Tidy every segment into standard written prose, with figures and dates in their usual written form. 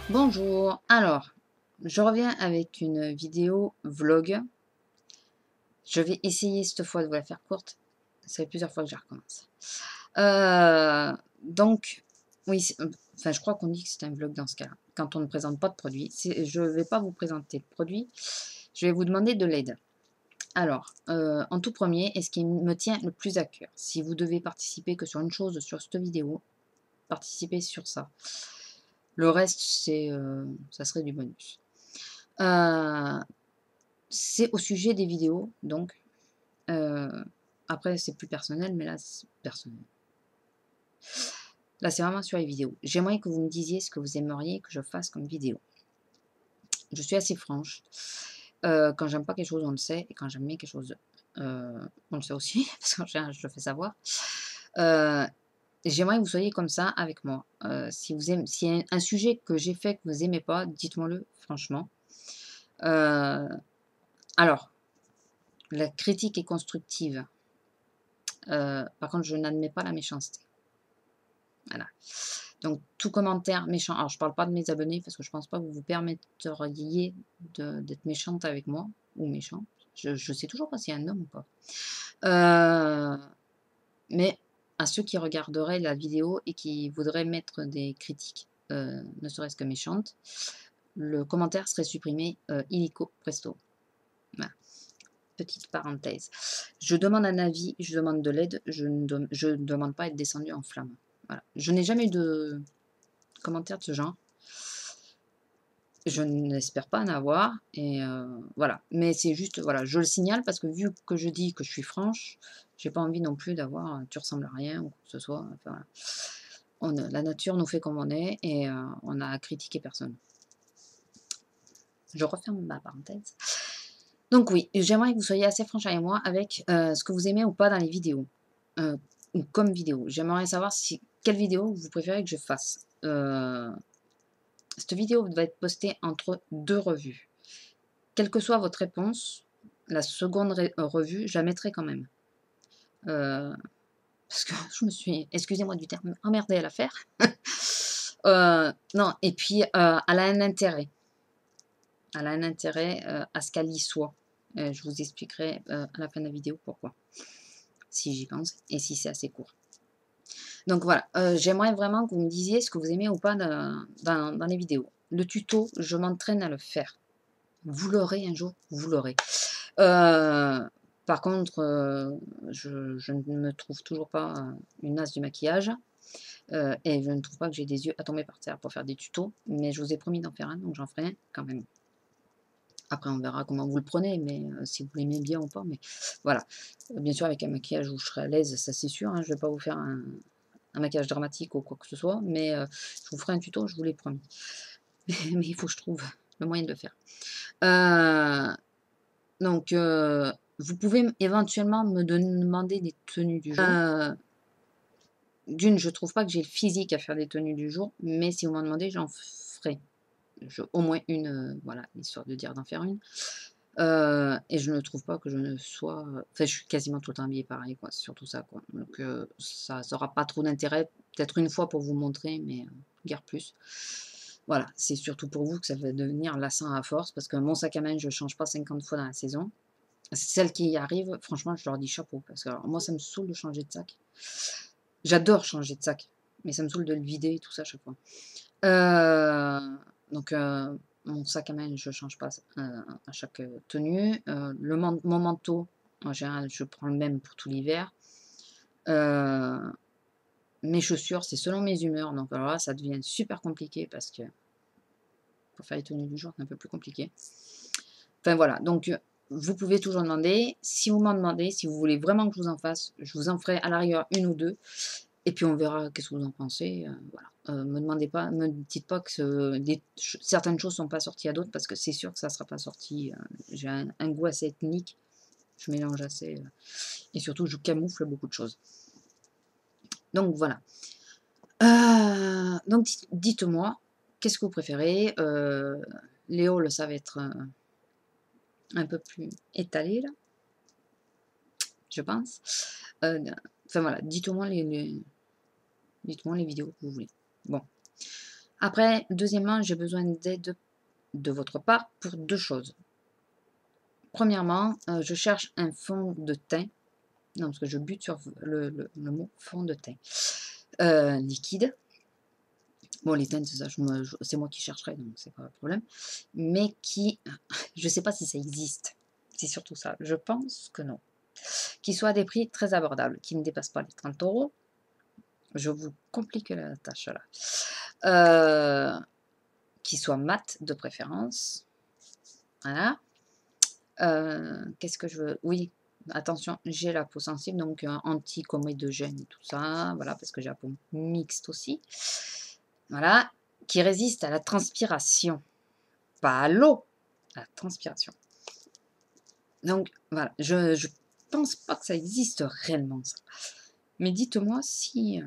Bonjour, alors, je reviens avec une vidéo vlog. Je vais essayer cette fois de vous la faire courte. Ça fait plusieurs fois que je recommence. Donc, oui, enfin, je crois qu'on dit que c'est un vlog dans ce cas-là. Quand on ne présente pas de produit, je ne vais pas vous présenter le produit, je vais vous demander de l'aide. Alors, en tout premier, est-ce qui me tient le plus à cœur? Si vous devez participer que sur une chose sur cette vidéo, participez sur ça. Le reste, ça serait du bonus. C'est au sujet des vidéos, donc. Après, c'est plus personnel, mais là, c'est personnel. Là, c'est vraiment sur les vidéos. J'aimerais que vous me disiez ce que vous aimeriez que je fasse comme vidéo. Je suis assez franche. Quand j'aime pas quelque chose, on le sait. Et quand j'aime bien quelque chose, on le sait aussi, parce que je le fais savoir. J'aimerais que vous soyez comme ça avec moi. Si vous aimez, s'il y a un sujet que j'ai fait que vous aimez pas, dites-moi-le franchement. Alors, la critique est constructive. Par contre, je n'admets pas la méchanceté. Voilà. Donc, tout commentaire méchant. Alors, je ne parle pas de mes abonnés parce que je ne pense pas que vous vous permetteriez d'être méchante avec moi ou méchant. Je ne sais toujours pas s'il y a un homme ou pas. Mais à ceux qui regarderaient la vidéo et qui voudraient mettre des critiques, ne serait-ce que méchantes, le commentaire serait supprimé illico presto. Voilà. Petite parenthèse. Je demande un avis, je demande de l'aide, je ne demande pas à être descendu en flamme. Voilà. Je n'ai jamais eu de commentaires de ce genre. Je n'espère pas en avoir. Et voilà. Mais c'est juste, voilà, je le signale parce que vu que je dis que je suis franche, j'ai pas envie non plus d'avoir tu ressembles à rien ou quoi que ce soit. Enfin, voilà. La nature nous fait comme on est et on n'a critiqué personne. Je referme ma parenthèse. Donc oui, j'aimerais que vous soyez assez franche avec moi avec ce que vous aimez ou pas dans les vidéos. Ou comme vidéo. J'aimerais savoir quelle vidéo vous préférez que je fasse. Cette vidéo va être postée entre 2 revues. Quelle que soit votre réponse, la seconde revue, je la mettrai quand même. Parce que je me suis, excusez-moi du terme, emmerdée à la faire. Non, et puis elle a un intérêt. Elle a un intérêt à ce qu'elle y soit. Je vous expliquerai à la fin de la vidéo pourquoi. Si j'y pense et si c'est assez court. Donc voilà, j'aimerais vraiment que vous me disiez ce que vous aimez ou pas dans les vidéos. Le tuto, je m'entraîne à le faire. Vous l'aurez un jour, vous l'aurez. Par contre, je ne me trouve toujours pas une as du maquillage. Et je ne trouve pas que j'ai des yeux à tomber par terre pour faire des tutos. Mais je vous ai promis d'en faire un, donc j'en ferai un quand même. Après, on verra comment vous le prenez, mais si vous l'aimez bien ou pas. Mais voilà. Bien sûr, avec un maquillage où je serai à l'aise, ça c'est sûr. Hein, je ne vais pas vous faire un maquillage dramatique ou quoi que ce soit. Mais je vous ferai un tuto, je vous l'ai promis. Mais il faut que je trouve le moyen de le faire. Donc, vous pouvez éventuellement me demander des tenues du jour. D'une, je trouve pas que j'ai le physique à faire des tenues du jour, mais si vous m'en demandez, j'en ferai. Au moins une, voilà, histoire de dire d'en faire une. Et je ne trouve pas que je ne sois. Enfin, je suis quasiment tout le temps habillée pareil, quoi. C'est surtout ça, quoi. Donc, ça n'aura pas trop d'intérêt. Peut-être une fois pour vous montrer, mais guère plus. Voilà, c'est surtout pour vous que ça va devenir lassant à force, parce que mon sac à main, je ne change pas 50 fois dans la saison. Celles qui y arrivent, franchement, je leur dis chapeau. Parce que alors, moi, ça me saoule de changer de sac. J'adore changer de sac, mais ça me saoule de le vider et tout ça à chaque fois. Donc, mon sac à main, je ne change pas à chaque tenue. Mon manteau, en général, je prends le même pour tout l'hiver. Mes chaussures, c'est selon mes humeurs. Donc, alors là, ça devient super compliqué parce que pour faire les tenues du jour, c'est un peu plus compliqué. Enfin, voilà. Donc, vous pouvez toujours demander. Si vous m'en demandez, si vous voulez vraiment que je vous en fasse, je vous en ferai à la rigueur une ou deux. Et puis on verra qu'est-ce que vous en pensez. Voilà. Me demandez pas, me dites pas que certaines choses sont pas sorties à d'autres parce que c'est sûr que ça sera pas sorti. J'ai un goût assez ethnique. Je mélange assez. Et surtout, je camoufle beaucoup de choses. Donc voilà. Donc dites-moi, qu'est-ce que vous préférez? Léo, ça va être un peu plus étalé là, je pense. Enfin voilà, dites-moi les vidéos que vous voulez. Bon. Après, deuxièmement, j'ai besoin d'aide de votre part pour 2 choses. Premièrement, je cherche un fond de teint. Non, parce que je bute sur le mot fond de teint. Liquide. Bon, les teintes, ça, c'est moi qui chercherai, donc c'est pas un problème. Mais qui, je sais pas si ça existe. C'est surtout ça. Je pense que non. Qui soit à des prix très abordables, qui ne dépassent pas les 30 euros. Je vous complique la tâche là. Qui soit mat de préférence. Voilà. Qu'est-ce que je veux? Oui, attention, j'ai la peau sensible, donc anti-comédogène et tout ça, voilà, parce que j'ai la peau mixte aussi. Voilà, qui résiste à la transpiration, pas à l'eau, à la transpiration. Donc voilà, je pense pas que ça existe réellement ça. Mais dites-moi si,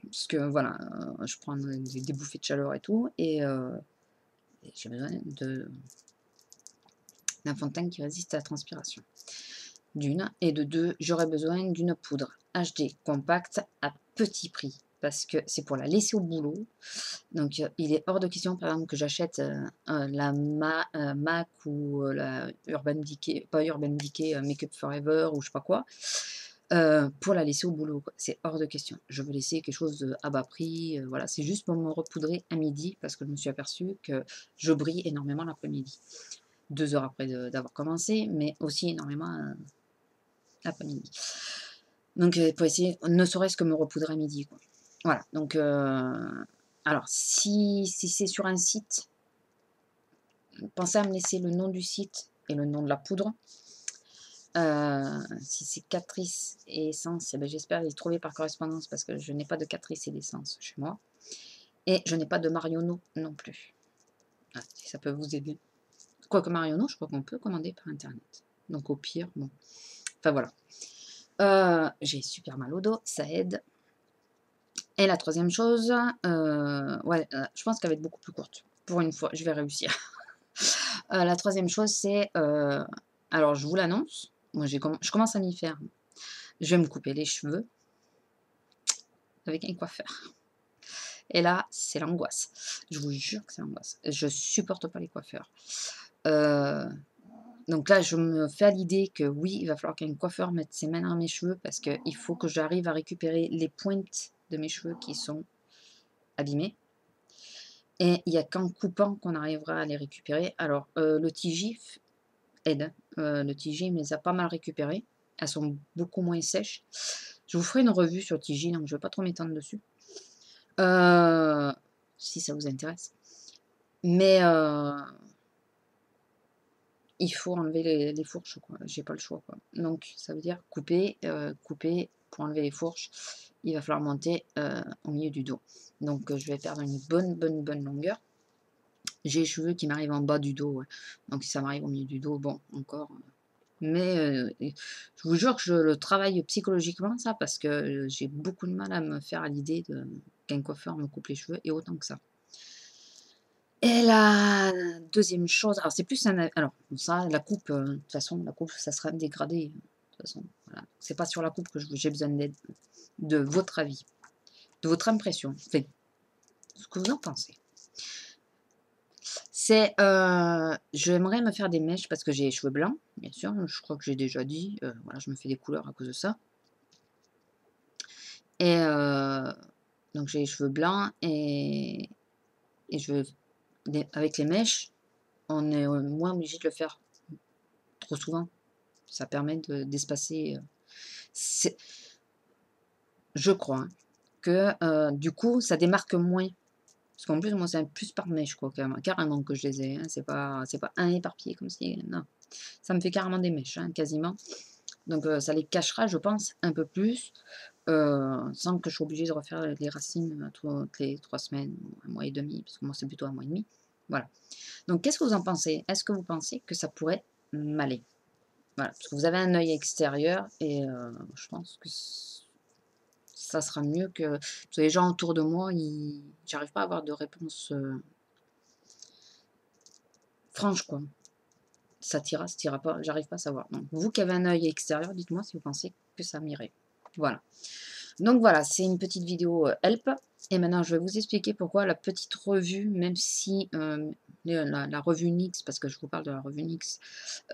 parce que voilà, je prends des bouffées de chaleur et tout, et j'ai besoin d'un fond de teint qui résiste à la transpiration. D'une, et de deux, j'aurais besoin d'une poudre HD compacte à petit prix parce que c'est pour la laisser au boulot. Donc il est hors de question par exemple que j'achète la MAC ou la Urban Decay, pas Urban Decay, Make Up Forever ou je sais pas quoi, pour la laisser au boulot. C'est hors de question. Je veux laisser quelque chose à bas prix. Voilà, c'est juste pour me repoudrer à midi parce que je me suis aperçue que je brille énormément l'après-midi. 2 heures après d'avoir commencé, mais aussi énormément l'après-midi. Donc, pour essayer, ne serait-ce que me repoudrer à midi, quoi. Voilà, donc, alors, si c'est sur un site, pensez à me laisser le nom du site et le nom de la poudre. Si c'est Catrice et Essence, eh ben, j'espère les trouver par correspondance parce que je n'ai pas de Catrice et d'Essence chez moi. Et je n'ai pas de Marionneau non plus. Ah, si ça peut vous aider. Quoique Marionneau, je crois qu'on peut commander par Internet. Donc, au pire, bon. Enfin, voilà. J'ai super mal au dos, ça aide. Et la troisième chose, ouais, je pense qu'elle va être beaucoup plus courte. Pour une fois, je vais réussir. La troisième chose, c'est, alors je vous l'annonce, moi je commence à m'y faire. Je vais me couper les cheveux avec un coiffeur. Et là, c'est l'angoisse. Je vous jure que c'est l'angoisse. Je supporte pas les coiffeurs. Donc là, je me fais à l'idée que oui, il va falloir qu'un coiffeur mette ses mains dans mes cheveux parce qu'il faut que j'arrive à récupérer les pointes de mes cheveux qui sont abîmés. Et il n'y a qu'en coupant qu'on arrivera à les récupérer. Alors, le TJ aide. Le TJ me les a pas mal récupérées. Elles sont beaucoup moins sèches. Je vous ferai une revue sur TJ, donc je ne vais pas trop m'étendre dessus. Si ça vous intéresse. Mais il faut enlever les fourches, quoi. J'ai pas le choix, quoi. Donc, ça veut dire couper pour enlever les fourches. Il va falloir monter au milieu du dos. Donc, je vais perdre une bonne longueur. J'ai les cheveux qui m'arrivent en bas du dos, ouais. Donc si ça m'arrive au milieu du dos, bon, encore. Mais je vous jure que je le travaille psychologiquement, ça, parce que j'ai beaucoup de mal à me faire à l'idée qu'un coiffeur me coupe les cheveux, et autant que ça. Et la deuxième chose, alors c'est plus un... Alors, ça, la coupe, de toute façon, la coupe, ça sera dégradé. De toute façon, voilà. C'est pas sur la coupe que j'ai besoin d'aide, de votre avis, de votre impression, enfin, ce que vous en pensez. C'est, j'aimerais me faire des mèches parce que j'ai les cheveux blancs, bien sûr, je crois que j'ai déjà dit, voilà, je me fais des couleurs à cause de ça. Et donc j'ai les cheveux blancs et je avec les mèches, on est moins obligé de le faire trop souvent. Ça permet d'espacer, je crois, hein, que du coup, ça démarque moins. Parce qu'en plus, moi, c'est un plus par mèche, quoi, carrément que je les ai, hein. C'est pas un éparpillé comme si, non. Ça me fait carrément des mèches, hein, quasiment. Donc ça les cachera, je pense, un peu plus, sans que je sois obligée de refaire les racines toutes les 3 semaines, ou 1 mois et demi, parce que moi, c'est plutôt 1 mois et demi. Voilà. Donc qu'est-ce que vous en pensez? Est-ce que vous pensez que ça pourrait m'aller? Voilà, parce que vous avez un œil extérieur et je pense que ça sera mieux que... Parce que les gens autour de moi, j'arrive pas à avoir de réponse franche, quoi. Ça t'ira pas, j'arrive pas à savoir. Donc, vous qui avez un œil extérieur, dites-moi si vous pensez que ça m'irait. Voilà. Donc voilà, c'est une petite vidéo help. Et maintenant, je vais vous expliquer pourquoi la petite revue, même si la revue NYX, parce que je vous parle de la revue NYX,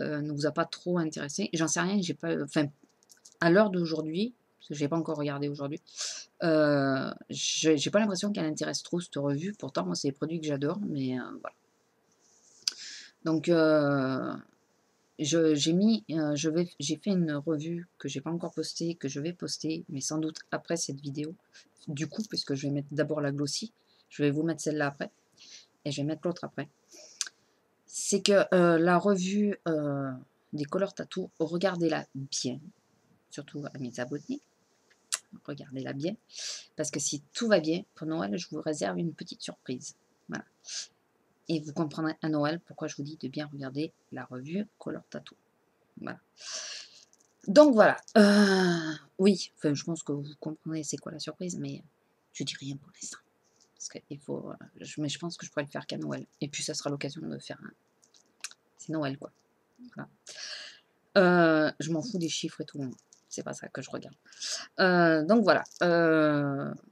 ne vous a pas trop intéressé. J'en sais rien, j'ai pas, enfin, à l'heure d'aujourd'hui, parce que je n'ai pas encore regardé aujourd'hui, j'ai pas l'impression qu'elle intéresse trop cette revue. Pourtant, moi, c'est des produits que j'adore, mais voilà. Donc, j'ai fait une revue que j'ai pas encore postée, que je vais poster, mais sans doute après cette vidéo. Du coup, puisque je vais mettre d'abord la glossy, je vais vous mettre celle-là après, et je vais mettre l'autre après. C'est que la revue des Color Tattoo, regardez-la bien, surtout à mes abonnés, regardez-la bien, parce que si tout va bien, pour Noël, je vous réserve une petite surprise. Voilà. Et vous comprendrez à Noël pourquoi je vous dis de bien regarder la revue Color Tattoo. Voilà. Donc voilà, oui, enfin, je pense que vous comprendrez c'est quoi la surprise, mais je dis rien pour l'instant. Parce que il faut, mais je pense que je pourrais le faire qu'à Noël. Et puis ça sera l'occasion de faire un... C'est Noël, quoi. Voilà. Je m'en fous des chiffres et tout, hein. C'est pas ça que je regarde. Donc voilà,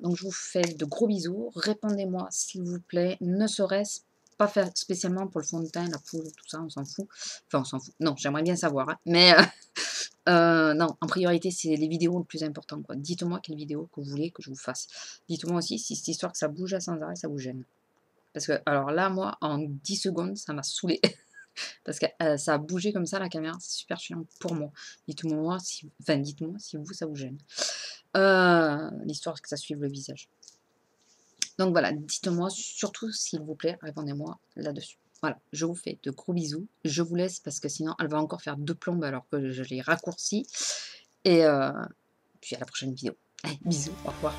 donc je vous fais de gros bisous. Répondez-moi s'il vous plaît, ne serait-ce pas faire spécialement pour le fond de teint, la poudre, tout ça, on s'en fout. Enfin, on s'en fout. Non, j'aimerais bien savoir, hein. Mais non, en priorité, c'est les vidéos le plus important, quoi. Dites-moi quelle vidéo que vous voulez que je vous fasse. Dites-moi aussi si cette histoire que ça bouge à sans arrêt, ça vous gêne. Parce que, alors là, moi, en 10 secondes, ça m'a saoulé. Parce que ça a bougé comme ça, la caméra, c'est super chiant pour moi. Dites-moi si, enfin, dites-moi si vous, ça vous gêne. L'histoire que ça suive le visage. Donc voilà, dites-moi surtout, s'il vous plaît, répondez-moi là-dessus. Voilà, je vous fais de gros bisous. Je vous laisse parce que sinon, elle va encore faire 2 plombes alors que je l'ai raccourci. Et puis à la prochaine vidéo. Allez, bisous, au revoir.